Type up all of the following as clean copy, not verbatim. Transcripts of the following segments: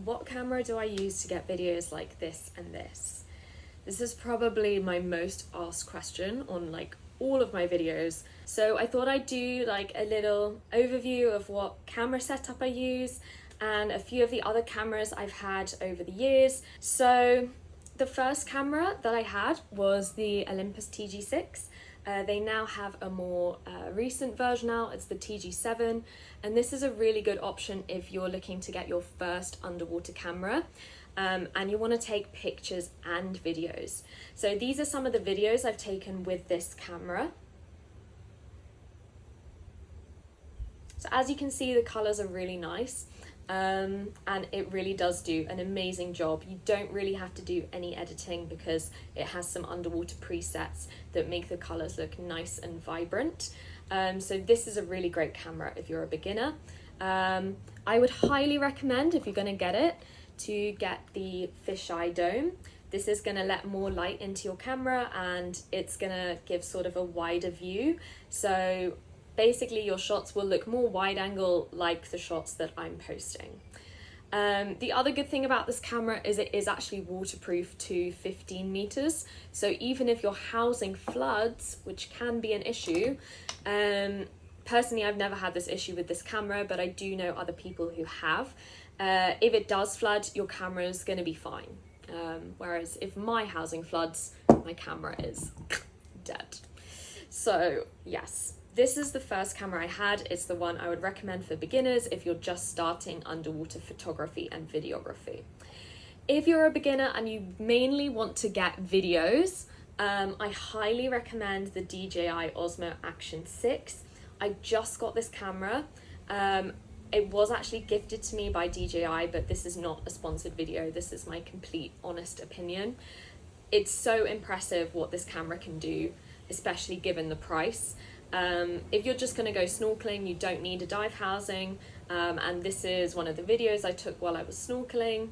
what camera do I use to get videos like this and this? This is probably my most asked question on like all of my videos. So I thought I'd do like a little overview of what camera setup I use and a few of the other cameras I've had over the years. So the first camera that I had was the Olympus TG6. They now have a more recent version out, it's the TG7, and this is a really good option if you're looking to get your first underwater camera and you want to take pictures and videos. So these are some of the videos I've taken with this camera. So as you can see, the colours are really nice. And it really does do an amazing job. You don't really have to do any editing because it has some underwater presets that make the colours look nice and vibrant. So this is a really great camera if you're a beginner. I would highly recommend, if you're going to get it, to get the fisheye dome. This is going to let more light into your camera and it's going to give sort of a wider view. So basically your shots will look more wide angle like the shots that I'm posting. The other good thing about this camera is it is actually waterproof to 15 meters. So even if your housing floods, which can be an issue, personally I've never had this issue with this camera, but I do know other people who have. If it does flood, your camera is going to be fine. Whereas if my housing floods, my camera is dead. So yes. This is the first camera I had. It's the one I would recommend for beginners if you're just starting underwater photography and videography. If you're a beginner and you mainly want to get videos, I highly recommend the DJI Osmo Action 6. I just got this camera. It was actually gifted to me by DJI, but this is not a sponsored video. This is my complete honest opinion. It's so impressive what this camera can do, especially given the price. If you're just going to go snorkeling, you don't need a dive housing, and this is one of the videos I took while I was snorkeling.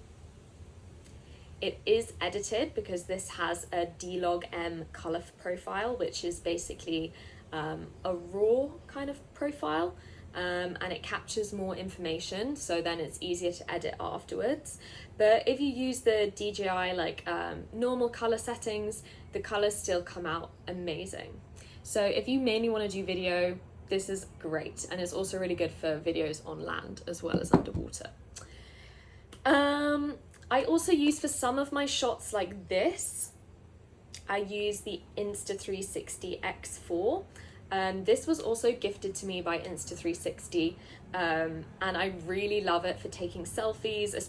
It is edited because this has a D-Log-M color profile, which is basically a raw kind of profile, and it captures more information, so then it's easier to edit afterwards. But if you use the DJI normal color settings, the colors still come out amazing. So if you mainly want to do video, this is great, and it's also really good for videos on land as well as underwater. I also use for some of my shots like this, I use the Insta360 X4. This was also gifted to me by Insta360, and I really love it for taking selfies, especially